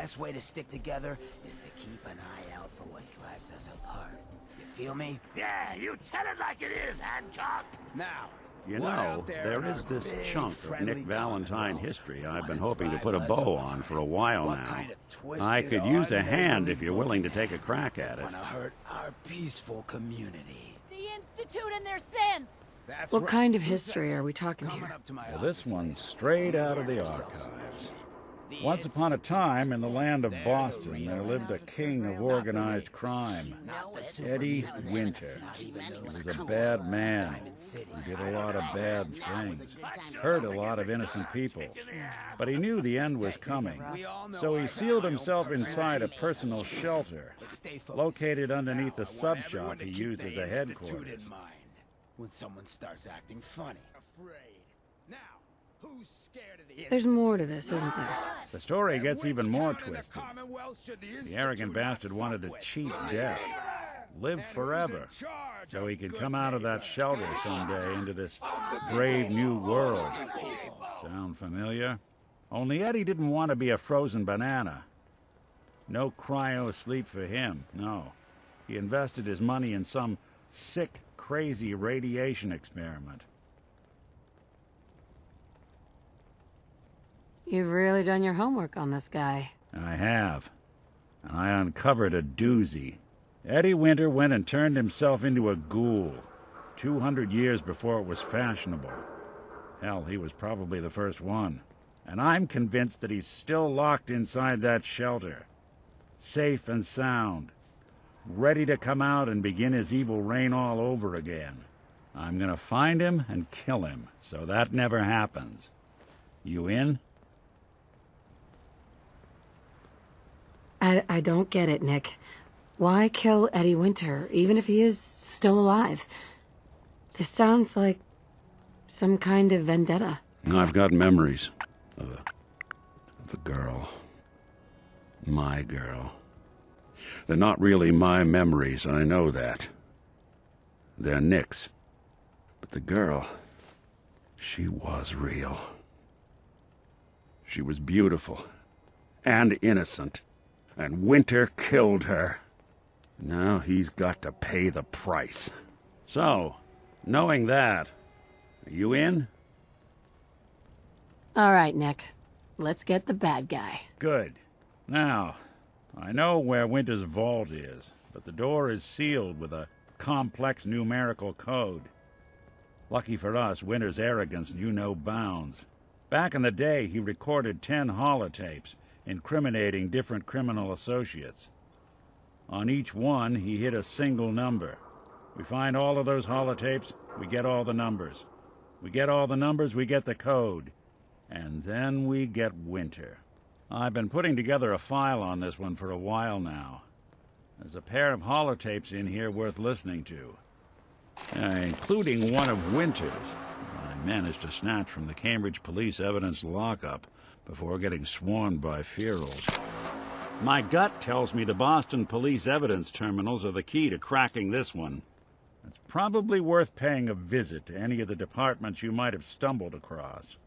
best way to stick together is to keep an eye out for what drives us apart. You feel me? Yeah, you tell it like it is, Hancock. Now, You know, there is this chunk of Nick Valentine history I've been hoping to put a bow on for a while now. I could use a hand if you're willing to take a crack at it. Wanna hurt our peaceful community. The Institute and their synths! That's What right. kind of history are we talking Coming here? up to my Well, this office one's later. straight out of the archives. Once upon a time, in the land of Boston, there lived a king of organized crime, Eddie Winter. He was a bad man. He did a lot of bad things, hurt a lot of innocent people. But he knew the end was coming, so he sealed himself inside a personal shelter, located underneath the sub-shop he used as a headquarters. When someone starts acting funny. Afraid. Now, who's scared of the There's more to this, isn't there? The story gets even more twisted. The arrogant bastard wanted to cheat death, live forever, so he could come out of that shelter someday into this brave new world. Sound familiar? Only Eddie didn't want to be a frozen banana. No cryo sleep for him, no. He invested his money in some sick, crazy radiation experiment. You've really done your homework on this guy. I have. And I uncovered a doozy. Eddie Winter went and turned himself into a ghoul, 200 years before it was fashionable. Hell, he was probably the first one. And I'm convinced that he's still locked inside that shelter, safe and sound, ready to come out and begin his evil reign all over again. I'm gonna find him and kill him, so that never happens. You in? I don't get it, Nick. Why kill Eddie Winter, even if he is still alive? This sounds like some kind of vendetta. I've got memories of a girl. My girl. They're not really my memories, I know that. They're Nick's. But the girl, she was real. She was beautiful and innocent, and Winter killed her. Now he's got to pay the price. So, knowing that, are you in? All right, Nick. Let's get the bad guy. Good. Now, I know where Winter's vault is, but the door is sealed with a complex numerical code. Lucky for us, Winter's arrogance knew no bounds. Back in the day, he recorded 10 holotapes, incriminating different criminal associates. On each one, he hit a single number. We find all of those holotapes, we get all the numbers. We get all the numbers, we get the code. And then we get Winter. I've been putting together a file on this one for a while now. There's a pair of holotapes in here worth listening to. Including one of Winter's, that I managed to snatch from the Cambridge police evidence lockup before getting swarmed by ferals. My gut tells me the Boston police evidence terminals are the key to cracking this one. It's probably worth paying a visit to any of the departments you might have stumbled across.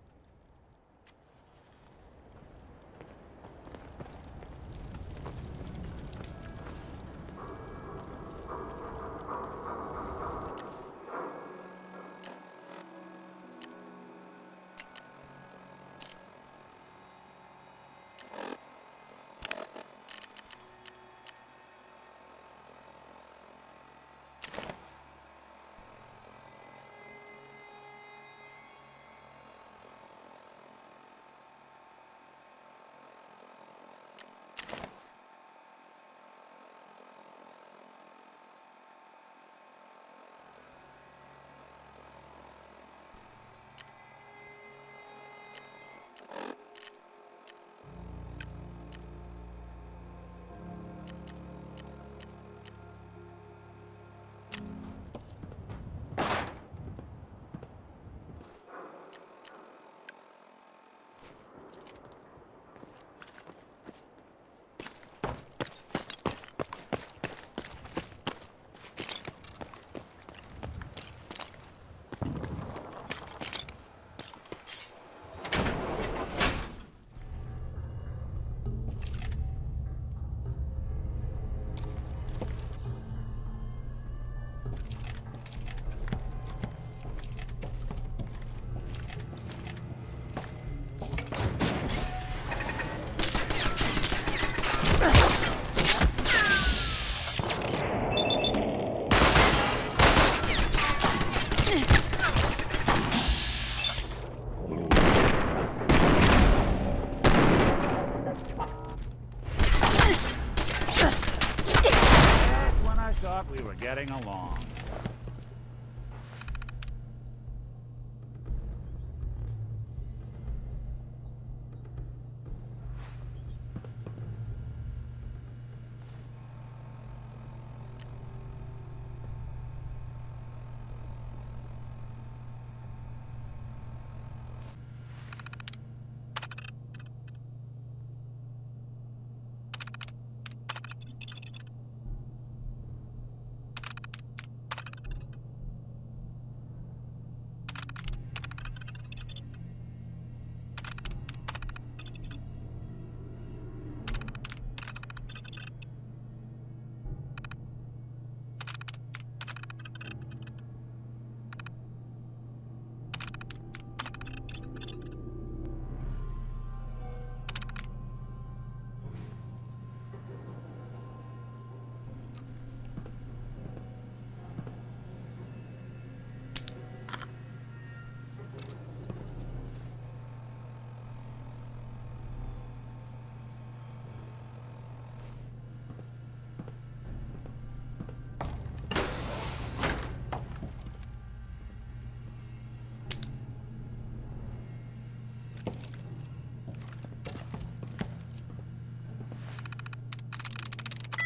thought we were getting along.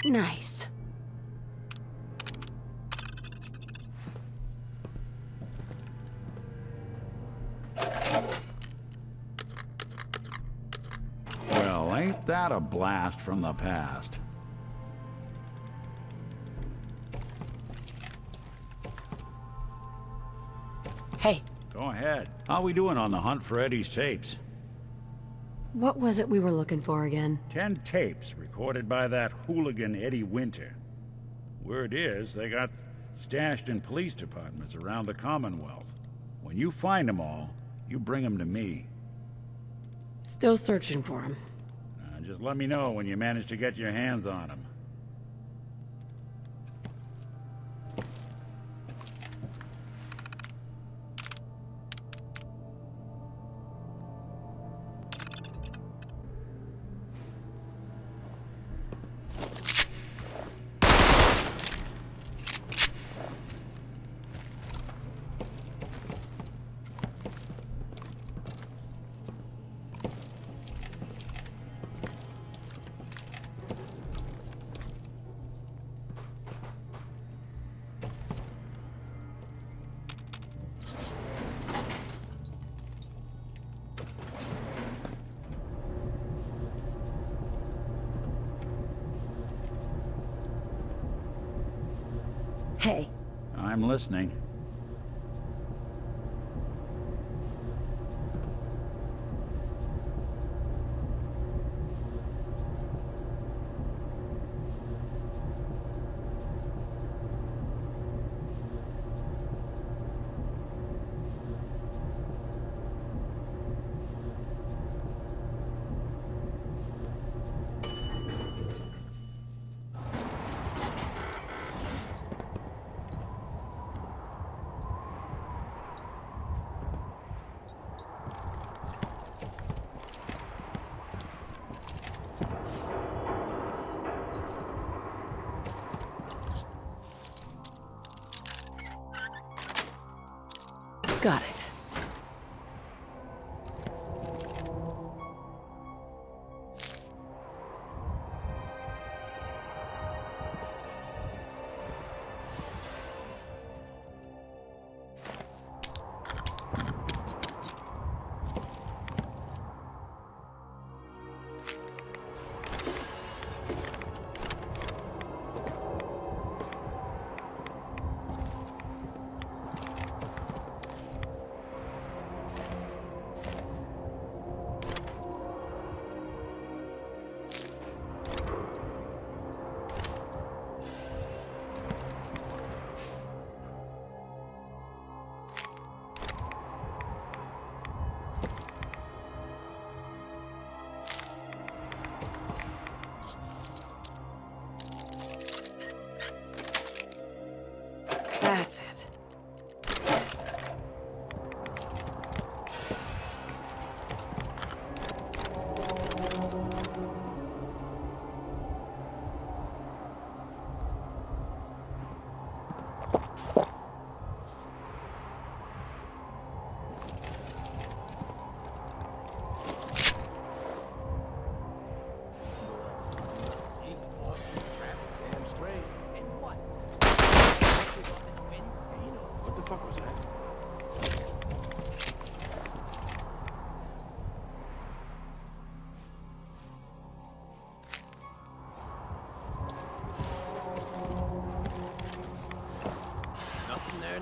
Nice. Well, ain't that a blast from the past? Hey, Go ahead. How we doing on the hunt for Eddie's tapes? what was it we were looking for again? 10 tapes recorded by that hooligan Eddie Winter. Word is, they got stashed in police departments around the Commonwealth. When you find them all, you bring them to me. Still searching for him. Just let me know when you manage to get your hands on them. Hey, I'm listening. got it.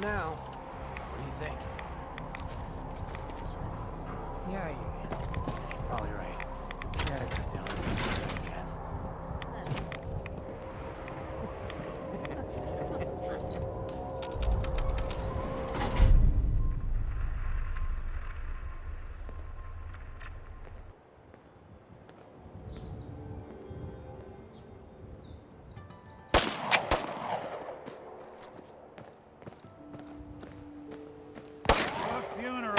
now. What do you think? Yeah, Probably right. Gotta cut down on the I guess. Funeral.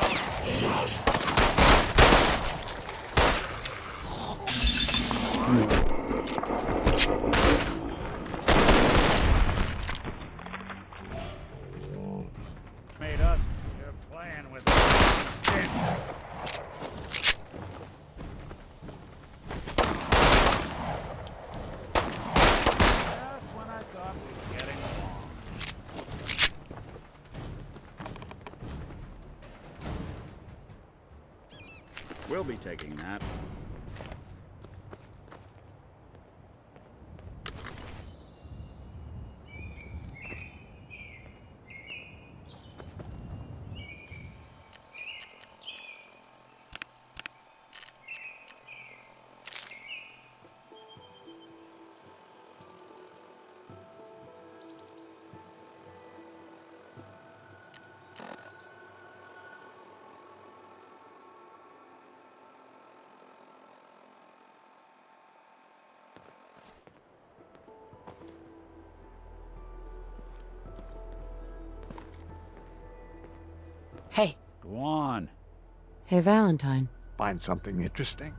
Made us. You're playing with Synth. Just when I thought we were getting along. We'll be taking that. Hey. Go on. Hey, Valentine. Find something interesting?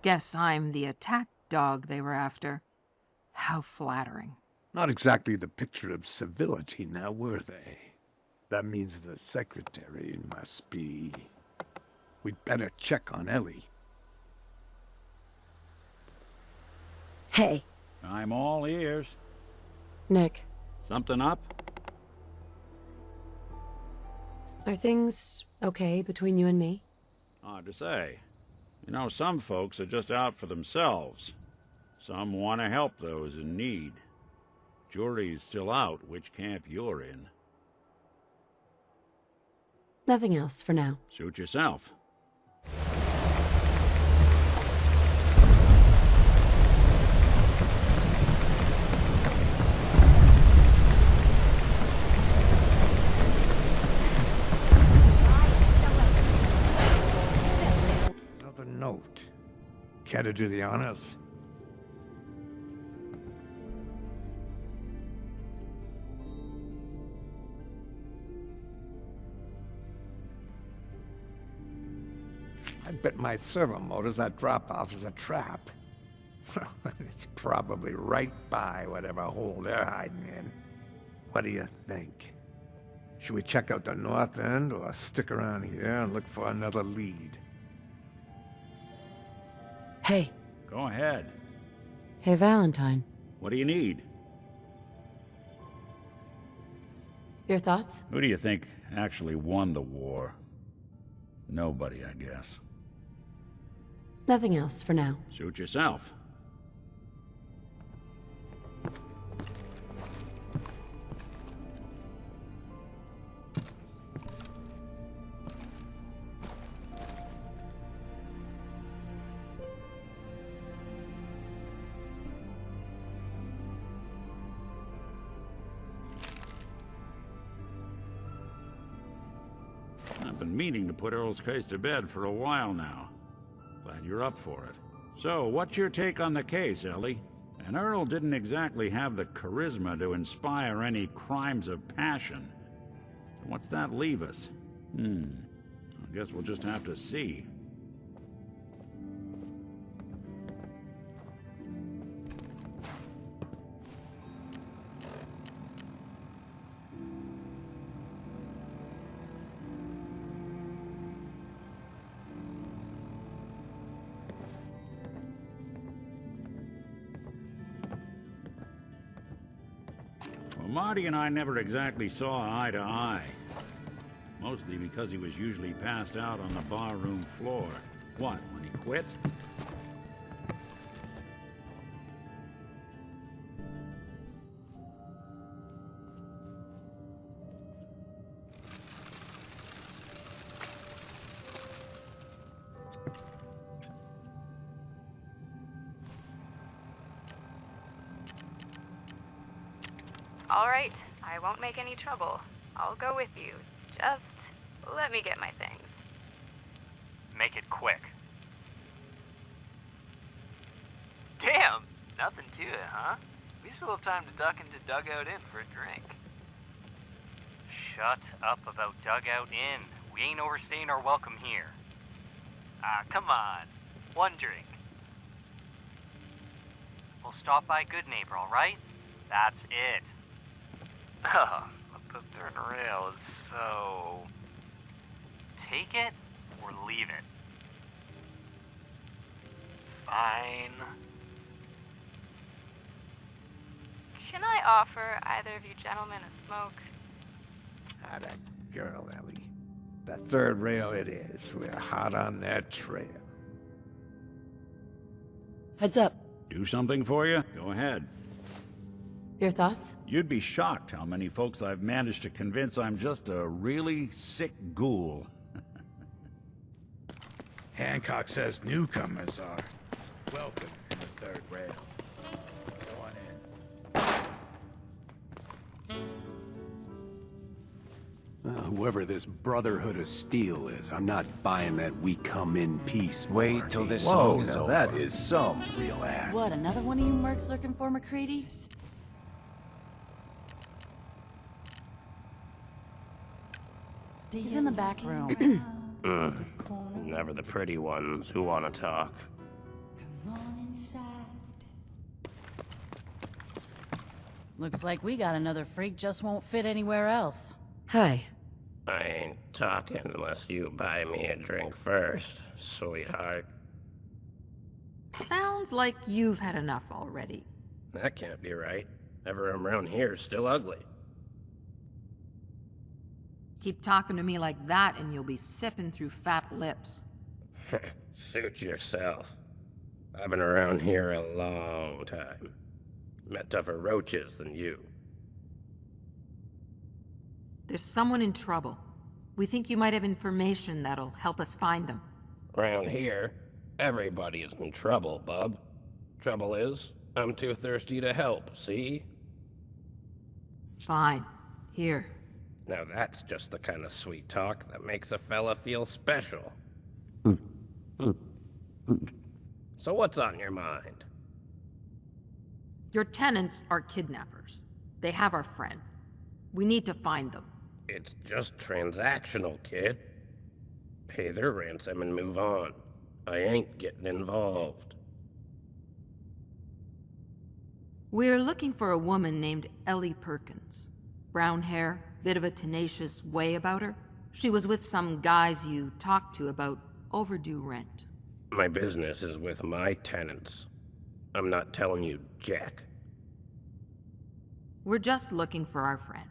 Guess I'm the attack dog they were after. How flattering. Not exactly the picture of civility, now were they? That means the secretary must be... We'd better check on Ellie. Hey. I'm all ears. Nick. Something up? Are things okay between you and me? Hard to say. You know, some folks are just out for themselves. Some want to help those in need. Jury's still out which camp you're in. Nothing else for now. Suit yourself. Another note. Care to do the honors? I bet my servo motors that drop-off is a trap. It's probably right by whatever hole they're hiding in. What do you think? Should we check out the north end or stick around here and look for another lead? Hey. Go ahead. Hey, Valentine. What do you need? Your thoughts? Who do you think actually won the war? Nobody, I guess. Nothing else for now. Suit yourself. I've been meaning to put Earl's case to bed for a while now. Glad you're up for it. So, what's your take on the case, Ellie? And Earl didn't exactly have the charisma to inspire any crimes of passion. So what's that leave us? I guess we'll just have to see. Well, Marty and I never exactly saw eye to eye. Mostly because he was usually passed out on the barroom floor. What, when he quit? All right, I won't make any trouble. I'll go with you. Just let me get my things. Make it quick. Damn! Nothing to it, huh? We still have time to duck into Dugout Inn for a drink. Shut up about Dugout Inn. We ain't overstaying our welcome here. Come on. One drink. We'll stop by Good Neighbor, alright? That's it. Oh, but the third rail is so... Take it or leave it. Fine. Can I offer either of you gentlemen a smoke? Ah, that girl, Ellie. The third rail it is. We're hot on that trail. Heads up. Do something for you? Go ahead. Your thoughts? You'd be shocked how many folks I've managed to convince I'm just a really sick ghoul. Hancock says newcomers are welcome in the third rail. Go on in. Whoever this Brotherhood of Steel is, I'm not buying that we come in peace. Wait till this Whoa, song is now over. that is some real ass. What, another one of you mercs looking for McCready? He's in the back room. Never the pretty ones who want to talk. Looks like we got another freak, just won't fit anywhere else. Hi. I ain't talking unless you buy me a drink first, sweetheart. Sounds like you've had enough already. That can't be right. Everyone around here is still ugly. Keep talking to me like that and you'll be sipping through fat lips. Suit yourself. I've been around here a long time. Met tougher roaches than you. There's someone in trouble. We think you might have information that'll help us find them. Around here, everybody is in trouble, bub. Trouble is, I'm too thirsty to help, see? Fine. Here. Now that's just the kind of sweet talk that makes a fella feel special. So what's on your mind? Your tenants are kidnappers. They have our friend. We need to find them. It's just transactional, kid. Pay their ransom and move on. I ain't getting involved. We're looking for a woman named Ellie Perkins. Brown hair, bit of a tenacious way about her. She was with some guys you talked to about overdue rent. My business is with my tenants. I'm not telling you jack. We're just looking for our friend.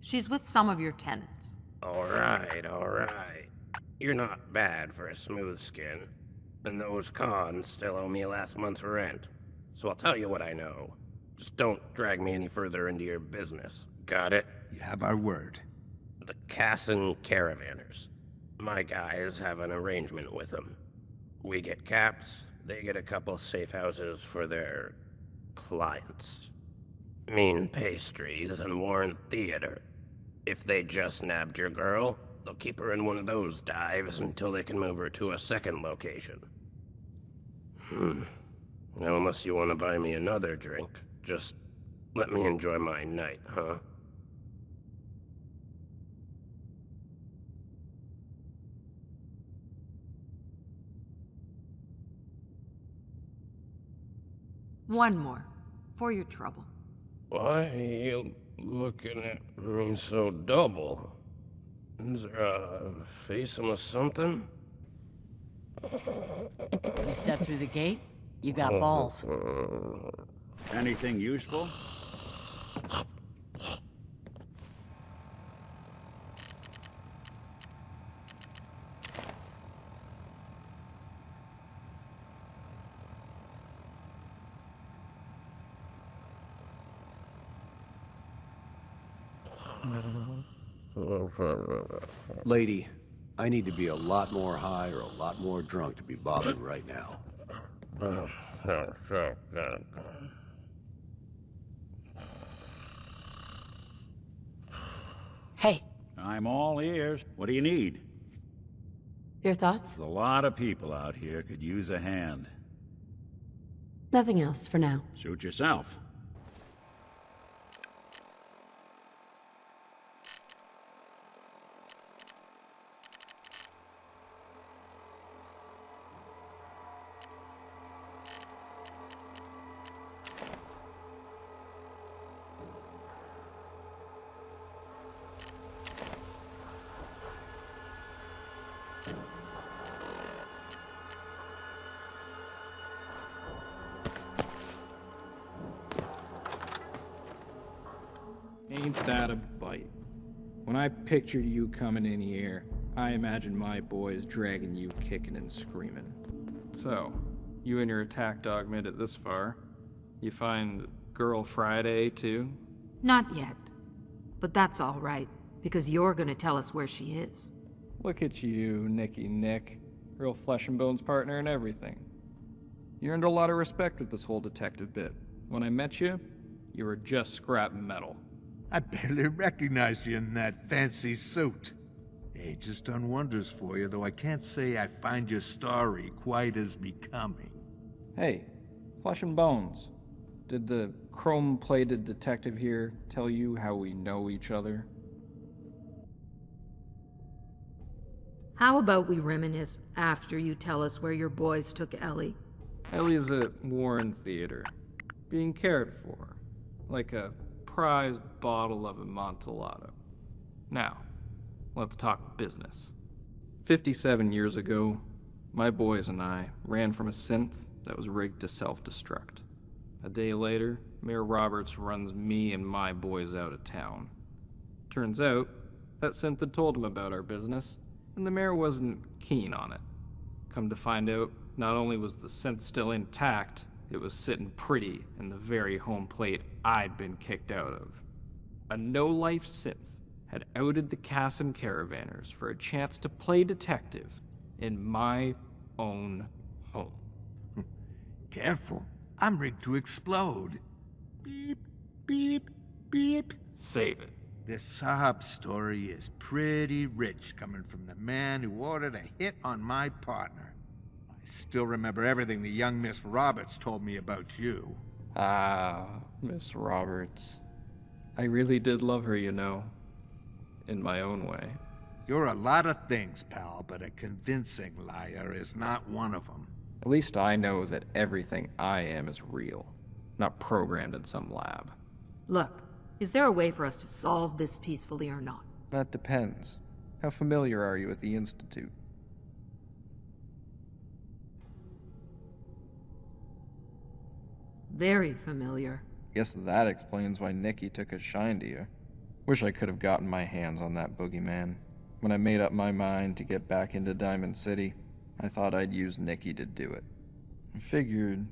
She's with some of your tenants. All right, all right. You're not bad for a smooth skin. And those cons still owe me last month's rent. So I'll tell you what I know. Just don't drag me any further into your business. Got it? You have our word. The Cassin Caravanners. My guys have an arrangement with them. We get caps, they get a couple safe houses for their clients. Mean pastries and Warren Theater. If they just nabbed your girl, they'll keep her in one of those dives until they can move her to a second location. Now, unless you want to buy me another drink, just let me enjoy my night, huh? One more, for your trouble. Why are you looking at me so double? Is there a face on something? You step through the gate, you got balls. Anything useful? Lady, I need to be a lot more high or a lot more drunk to be bothered right now. Hey, I'm all ears. What do you need? your thoughts? There's a lot of people out here could use a hand. Nothing else for now. Shoot yourself. Ain't that a bite? When I pictured you coming in here, I imagined my boys dragging you kicking and screaming. So, you and your attack dog made it this far. You find Girl Friday, too? Not yet. But that's all right, because you're gonna tell us where she is. Look at you, Nicky Nick. Real flesh and bones partner and everything. You earned a lot of respect with this whole detective bit. When I met you, you were just scrap metal. I barely recognized you in that fancy suit. Age has done wonders for you, though I can't say I find your story quite as becoming. Hey, flesh and bones. Did the chrome-plated detective here tell you how we know each other? How about we reminisce after you tell us where your boys took Ellie? Ellie's at Warren Theater, being cared for, like a prized bottle of Amontillado. Now, let's talk business. 57 years ago, my boys and I ran from a synth that was rigged to self-destruct. A day later, Mayor Roberts runs me and my boys out of town. Turns out, that synth had told him about our business, and the mayor wasn't keen on it. Come to find out, not only was the synth still intact, it was sitting pretty in the very home plate I'd been kicked out of. A no-life synth had outed the Cassin Caravanners for a chance to play detective in my own home. Careful, I'm rigged to explode. Beep, beep, beep. Save it. This sob story is pretty rich coming from the man who ordered a hit on my partner. I still remember everything the young Miss Roberts told me about you. Ah, Miss Roberts. I really did love her, you know. In my own way. You're a lot of things, pal, but a convincing liar is not one of them. At least I know that everything I am is real, not programmed in some lab. Look, is there a way for us to solve this peacefully or not? That depends. How familiar are you with the Institute? Very familiar. Guess that explains why Nicky took a shine to you. Wish I could have gotten my hands on that boogeyman. When I made up my mind to get back into Diamond City, I thought I'd use Nicky to do it. I figured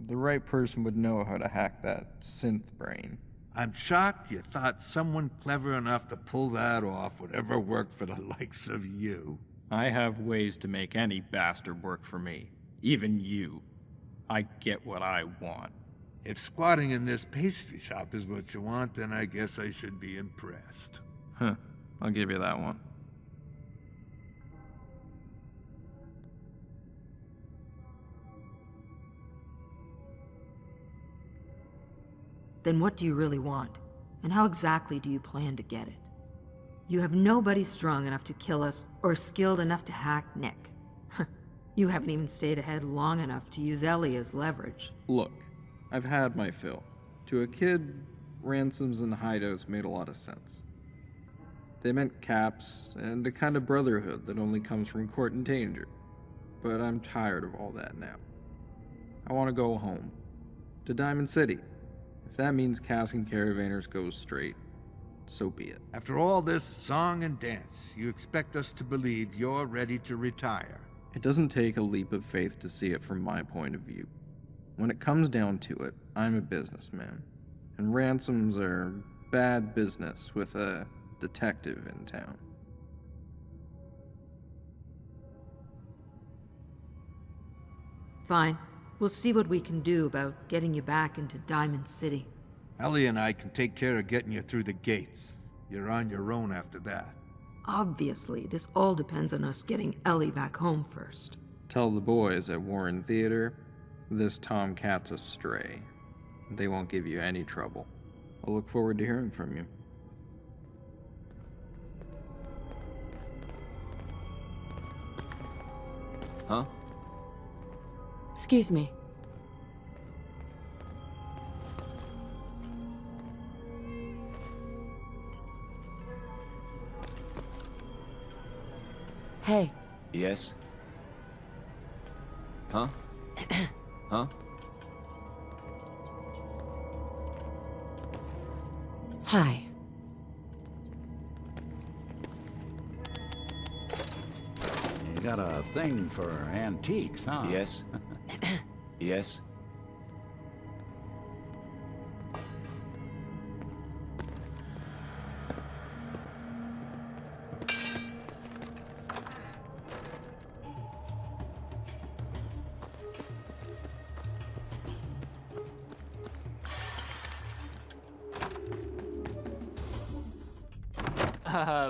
the right person would know how to hack that synth brain. I'm shocked you thought someone clever enough to pull that off would ever work for the likes of you. I have ways to make any bastard work for me. Even you. I get what I want. If squatting in this pastry shop is what you want, then I guess I should be impressed. Huh. I'll give you that one. Then what do you really want? And how exactly do you plan to get it? You have nobody strong enough to kill us or skilled enough to hack Nick. You haven't even stayed ahead long enough to use Ellie as leverage. Look, I've had my fill. To a kid, ransoms and hideouts made a lot of sense. They meant caps and a kind of brotherhood that only comes from court and danger. But I'm tired of all that now. I want to go home. To Diamond City. If that means Cassin Caravanners goes straight, so be it. After all this song and dance, you expect us to believe you're ready to retire. It doesn't take a leap of faith to see it from my point of view. When it comes down to it, I'm a businessman. And ransoms are bad business with a detective in town. Fine. We'll see what we can do about getting you back into Diamond City. Ellie and I can take care of getting you through the gates. You're on your own after that. Obviously, this all depends on us getting Ellie back home first. Tell the boys at Warren Theater, this Tomcat's a stray. They won't give you any trouble. I'll look forward to hearing from you. Huh? Excuse me. Hey. Yes? Huh? Huh? Hi. You got a thing for antiques, huh? Yes? Yes?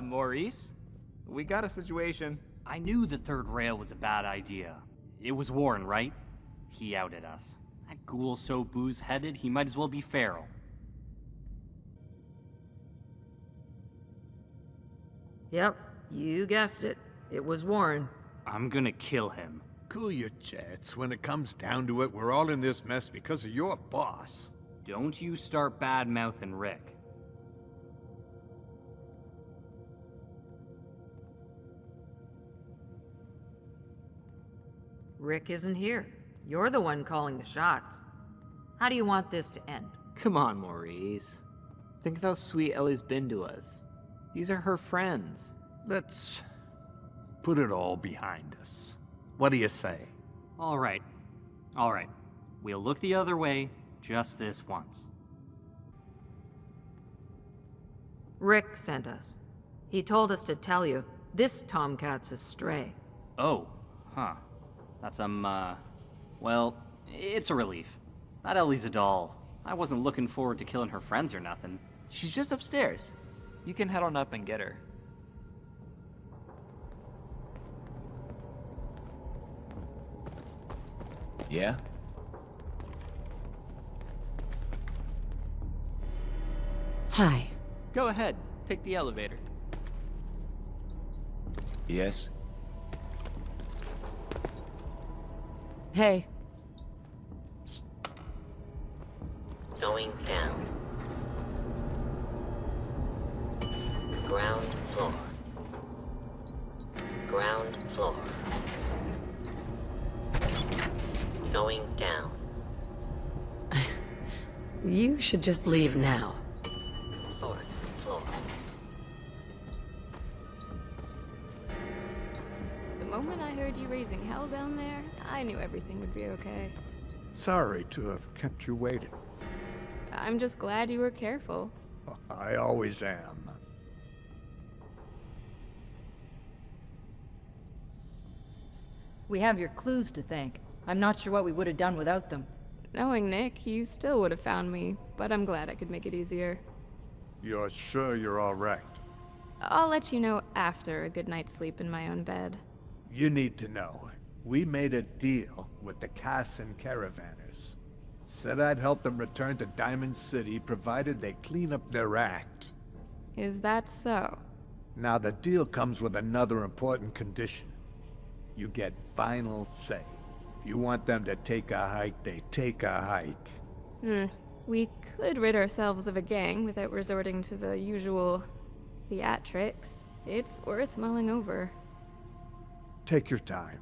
Maurice? We got a situation. I knew the third rail was a bad idea. It was Warren, right? He outed us. That ghoul's so booze-headed, he might as well be feral. Yep, you guessed it. It was Warren. I'm gonna kill him. Cool your jets. When it comes down to it, we're all in this mess because of your boss. Don't you start bad-mouthing Rick. Rick isn't here. You're the one calling the shots. How do you want this to end? Come on, Maurice. Think of how sweet Ellie's been to us. These are her friends. Let's put it all behind us. What do you say? All right. All right. We'll look the other way just this once. Rick sent us. He told us to tell you, this Tomcat's a stray. Oh, huh. That's, well, it's a relief. That Ellie's a doll. I wasn't looking forward to killing her friends or nothing. She's just upstairs. You can head on up and get her. Yeah? Hi. Go ahead. Take the elevator. Yes? Hey. Going down. Ground floor. Ground floor. Going down. You should just leave now. Fourth floor. The moment I heard you raising hell down there, I knew everything would be okay. Sorry to have kept you waiting. I'm just glad you were careful. I always am. We have your clues to thank. I'm not sure what we would have done without them. Knowing Nick, you still would have found me, but I'm glad I could make it easier. You're sure you're all right? I'll let you know after a good night's sleep in my own bed. You need to know. We made a deal with the Cassin caravanners. Said I'd help them return to Diamond City provided they clean up their act. Is that so? Now the deal comes with another important condition. You get final say. If you want them to take a hike, they take a hike. We could rid ourselves of a gang without resorting to the usual theatrics. It's worth mulling over. Take your time.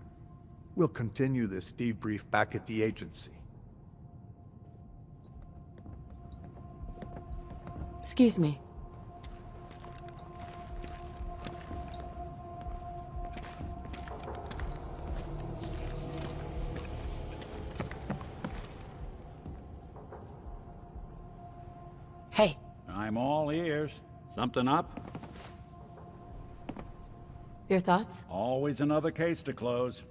We'll continue this debrief back at the agency. Excuse me. Hey. I'm all ears. Something up? Your thoughts? Always another case to close.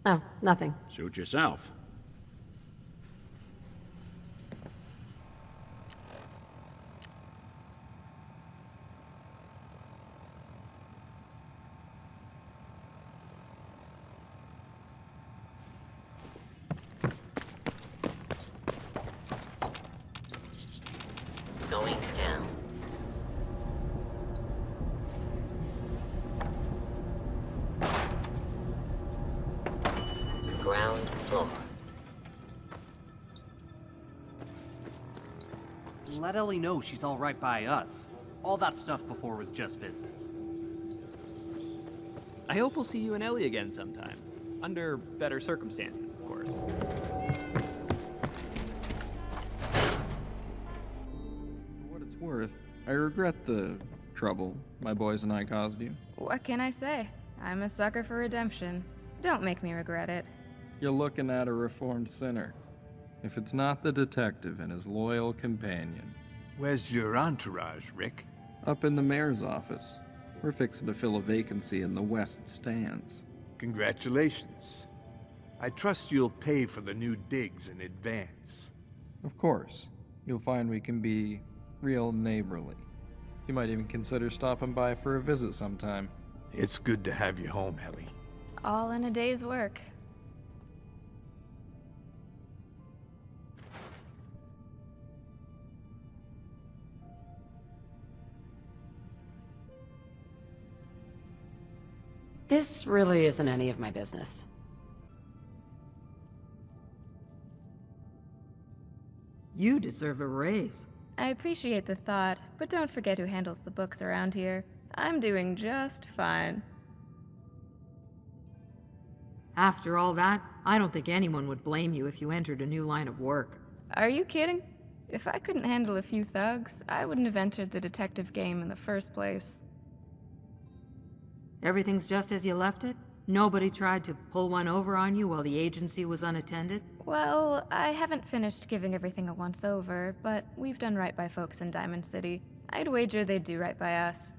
Oh, nothing. Suit yourself. Ground floor. Let Ellie know she's all right by us. All that stuff before was just business. I hope we'll see you and Ellie again sometime. Under better circumstances, of course. For what it's worth, I regret the trouble my boys and I caused you. What can I say? I'm a sucker for redemption. Don't make me regret it. You're looking at a reformed sinner. If it's not the detective and his loyal companion. Where's your entourage, Rick? Up in the mayor's office. We're fixing to fill a vacancy in the West Stands. Congratulations. I trust you'll pay for the new digs in advance. Of course. You'll find we can be real neighborly. You might even consider stopping by for a visit sometime. It's good to have you home, Ellie. All in a day's work. This really isn't any of my business. You deserve a raise. I appreciate the thought, but don't forget who handles the books around here. I'm doing just fine. After all that, I don't think anyone would blame you if you entered a new line of work. Are you kidding? If I couldn't handle a few thugs, I wouldn't have entered the detective game in the first place. Everything's just as you left it? Nobody tried to pull one over on you while the agency was unattended? Well, I haven't finished giving everything a once-over, but we've done right by folks in Diamond City. I'd wager they'd do right by us.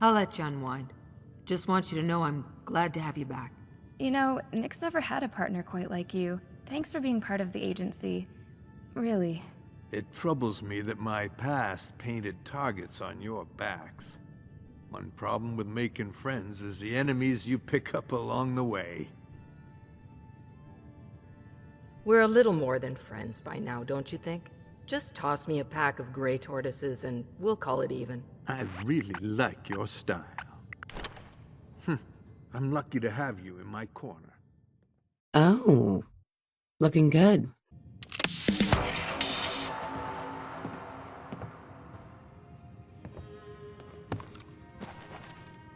I'll let you unwind. Just want you to know I'm glad to have you back. You know, Nick's never had a partner quite like you. Thanks for being part of the agency. Really. It troubles me that my past painted targets on your backs. One problem with making friends is the enemies you pick up along the way. We're a little more than friends by now, don't you think? Just toss me a pack of gray tortoises and we'll call it even. I really like your style. I'm lucky to have you in my corner. Oh, looking good.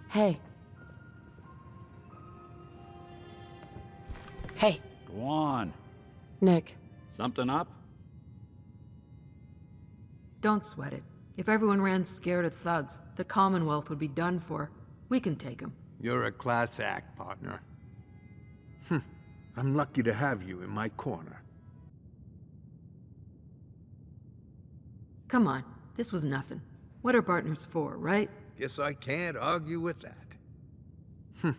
Hey. Hey. Go on. Nick. Something up? Don't sweat it. If everyone ran scared of thugs, the Commonwealth would be done for. We can take them. You're a class act, partner. I'm lucky to have you in my corner. Come on, this was nothing. What are partners for, right? Guess I can't argue with that.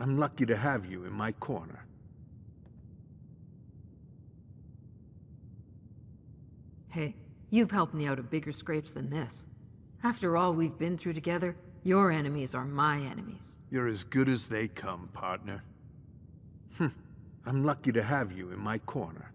I'm lucky to have you in my corner. Hey, you've helped me out of bigger scrapes than this. After all we've been through together, your enemies are my enemies. You're as good as they come, partner. I'm lucky to have you in my corner.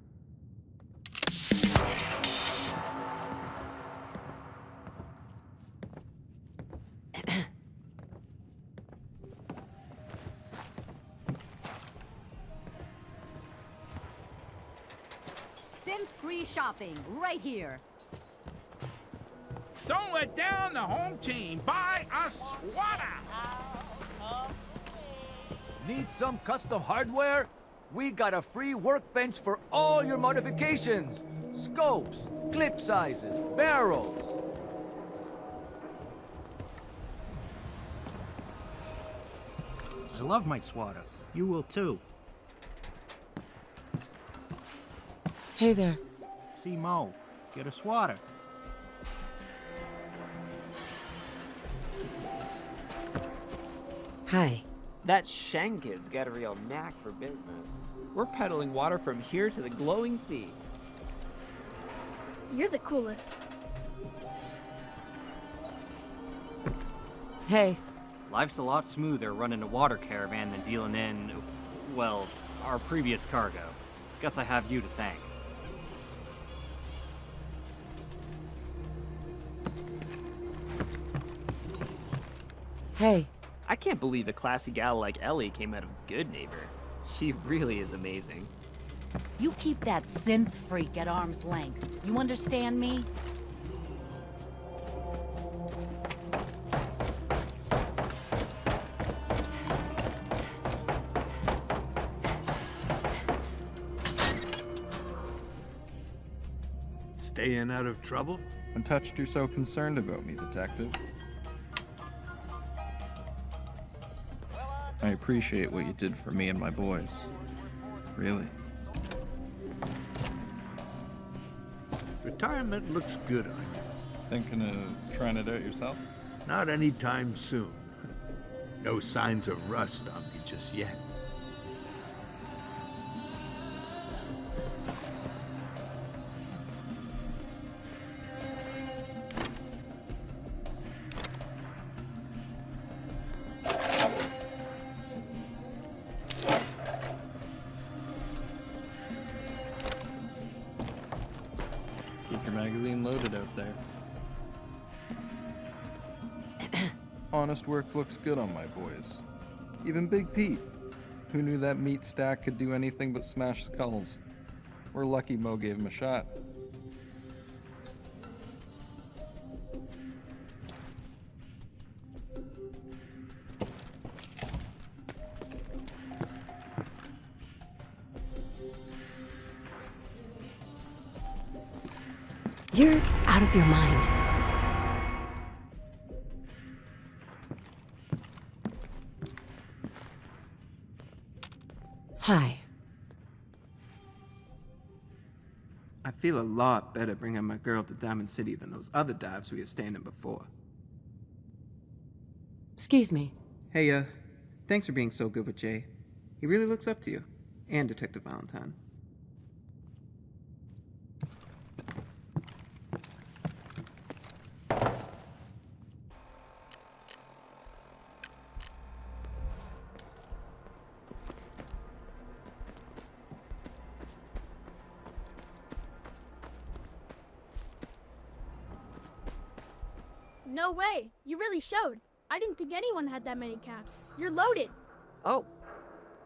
Synth free shopping, right here. Don't let down the home team. Buy a swatter. Need some custom hardware? We got a free workbench for all your modifications. Scopes, clip sizes, barrels. I love my swatter. You will too. Hey there. See Mo. Get a swatter. Hi. That Shang kid's got a real knack for business. We're peddling water from here to the glowing sea. You're the coolest. Hey. Life's a lot smoother running a water caravan than dealing in, well, our previous cargo. Guess I have you to thank. Hey. I can't believe a classy gal like Ellie came out of Good Neighbor. She really is amazing. You keep that synth freak at arm's length. You understand me? Staying out of trouble? What touched you so concerned about me, Detective? I appreciate what you did for me and my boys. Really. Retirement looks good on you. Thinking of trying it out yourself? Not anytime soon. No signs of rust on me just yet. Keep your magazine loaded out there. Honest work looks good on my boys. Even Big Pete. Who knew that meat stack could do anything but smash skulls? We're lucky Mo gave him a shot. You're out of your mind. Hi. I feel a lot better bringing my girl to Diamond City than those other dives we were staying in before. Excuse me. Hey, thanks for being so good with Jay. He really looks up to you. And Detective Valentine. No way! You really showed. I didn't think anyone had that many caps. You're loaded. Oh.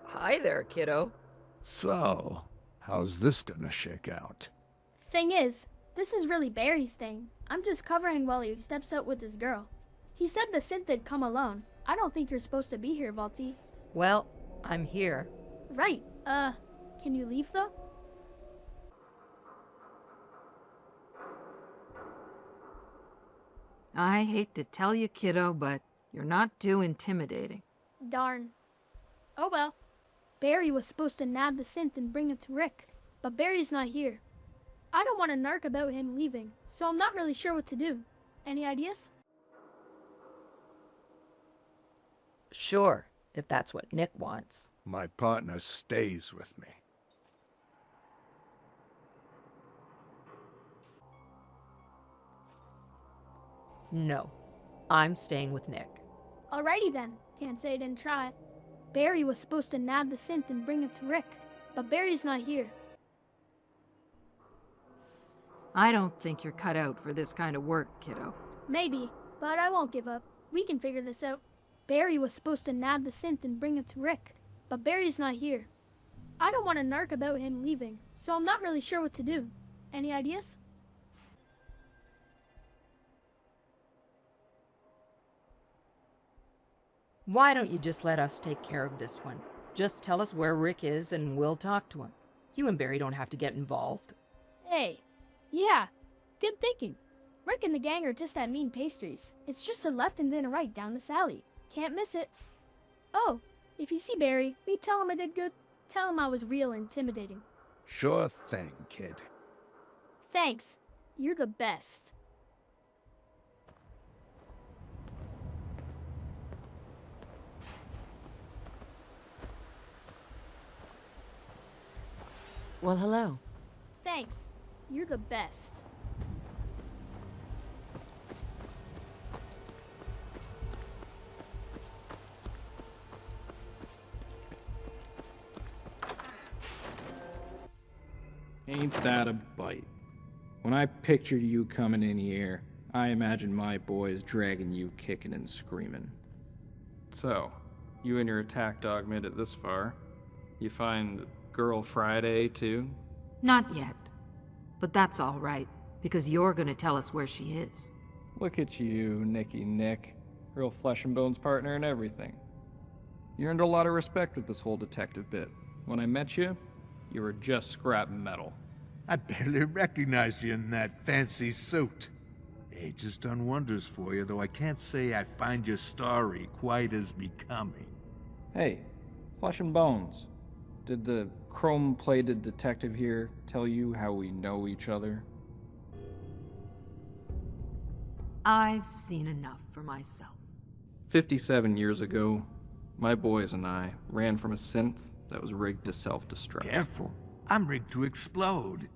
Hi there, kiddo. So, how's this gonna shake out? Thing is, this is really Barry's thing. I'm just covering while he steps out with his girl. He said the synth had come alone. I don't think you're supposed to be here, Valty. Well, I'm here. Right. Can you leave though? I hate to tell you, kiddo, but you're not too intimidating. Darn. Oh well. Barry was supposed to nab the synth and bring it to Rick, but Barry's not here. I don't want to narc about him leaving, so I'm not really sure what to do. Any ideas? Sure, if that's what Nick wants. My partner stays with me. No, I'm staying with Nick. Alrighty then. Can't say I didn't try. Barry was supposed to nab the synth and bring it to Rick, but Barry's not here. I don't think you're cut out for this kind of work, kiddo. Maybe, but I won't give up. We can figure this out. Barry was supposed to nab the synth and bring it to Rick, but Barry's not here. I don't want to narc about him leaving, so I'm not really sure what to do. Any ideas? Why don't you just let us take care of this one? Just tell us where Rick is and we'll talk to him. You and Barry don't have to get involved. Hey, yeah, good thinking. Rick and the gang are just at Mean Pastries. It's just a left and then a right down this alley. Can't miss it. Oh, if you see Barry, will you tell him I did good? Tell him I was real intimidating. Sure thing, kid. Thanks. You're the best. Well, hello. Thanks. You're the best. Ain't that a bite? When I pictured you coming in here, I imagined my boys dragging you kicking and screaming. So, you and your attack dog made it this far. You find Girl Friday, too? Not yet. But that's all right, because you're gonna tell us where she is. Look at you, Nick. Real flesh and bones partner and everything. You earned a lot of respect with this whole detective bit. When I met you, you were just scrap metal. I barely recognized you in that fancy suit. Age has done wonders for you, though I can't say I find your story quite as becoming. Hey, flesh and bones. Did the chrome-plated detective here tell you how we know each other? I've seen enough for myself. 57 years ago, my boys and I ran from a synth that was rigged to self-destruct. Careful. I'm rigged to explode.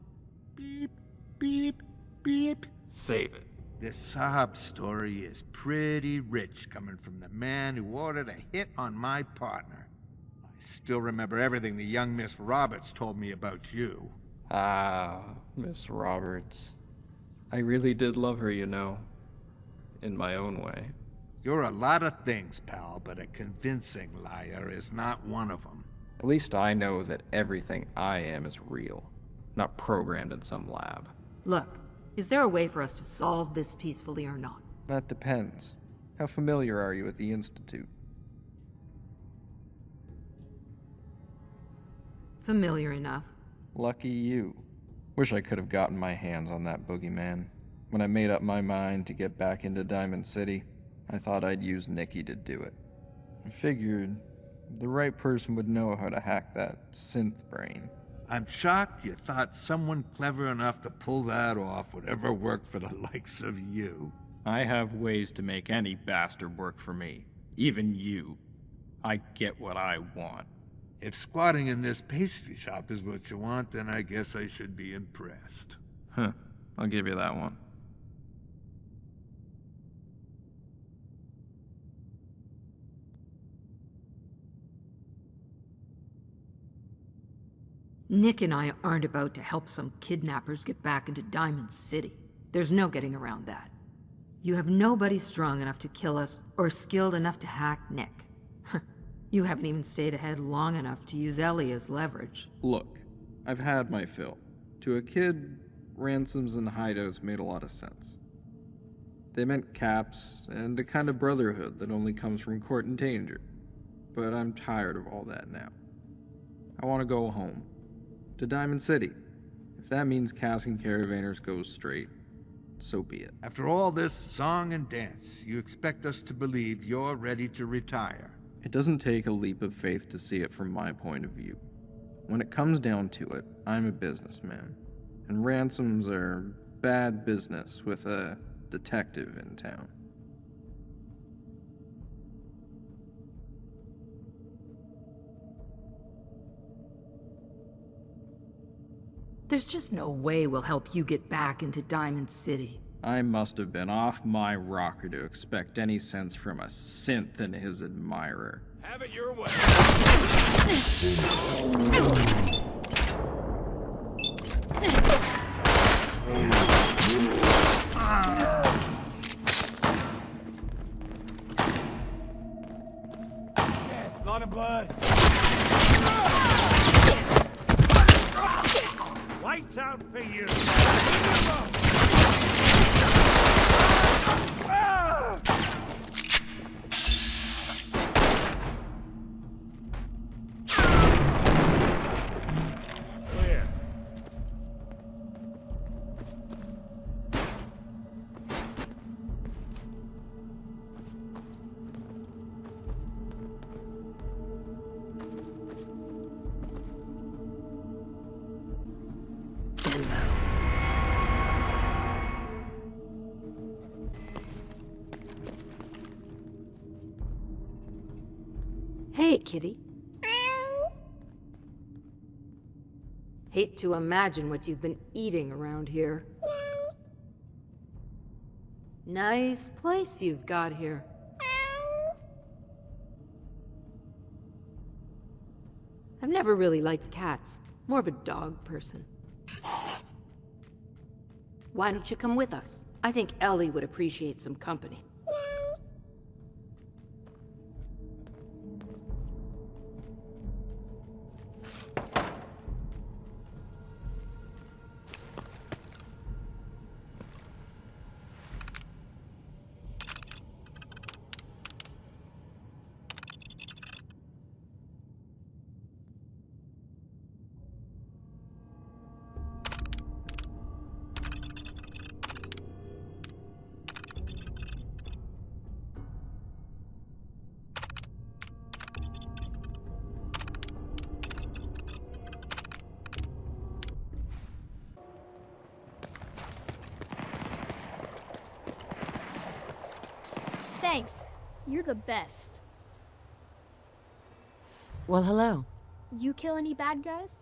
Beep, beep, beep. Save it. This sob story is pretty rich coming from the man who ordered a hit on my partner. I still remember everything the young Miss Roberts told me about you. Ah, Miss Roberts. I really did love her, you know. In my own way. You're a lot of things, pal, but a convincing liar is not one of them. At least I know that everything I am is real, not programmed in some lab. Look, is there a way for us to solve this peacefully or not? That depends. How familiar are you with the Institute? Familiar enough. Lucky you. Wish I could have gotten my hands on that boogeyman. When I made up my mind to get back into Diamond City, I thought I'd use Nikki to do it. I figured the right person would know how to hack that synth brain. I'm shocked you thought someone clever enough to pull that off would ever work for the likes of you. I have ways to make any bastard work for me. Even you. I get what I want. If squatting in this pastry shop is what you want, then I guess I should be impressed. Huh. I'll give you that one. Nick and I aren't about to help some kidnappers get back into Diamond City. There's no getting around that. You have nobody strong enough to kill us or skilled enough to hack Nick. You haven't even stayed ahead long enough to use Ellie as leverage. Look, I've had my fill. To a kid, ransoms and hideouts made a lot of sense. They meant caps and a kind of brotherhood that only comes from court and danger. But I'm tired of all that now. I want to go home. To Diamond City. If that means casting caravaners goes straight, so be it. After all this song and dance, you expect us to believe you're ready to retire. It doesn't take a leap of faith to see it from my point of view. When it comes down to it, I'm a businessman. And ransoms are bad business with a detective in town. There's just no way we'll help you get back into Diamond City. I must have been off my rocker to expect any sense from a synth and his admirer. Have it your way. Shit, lot of blood. Lights out for you. Clear. Hey, kitty. Hate to imagine what you've been eating around here. Nice place you've got here. I've never really liked cats. More of a dog person. Why don't you come with us? I think Ellie would appreciate some company. Thanks. You're the best. Well, hello. You kill any bad guys?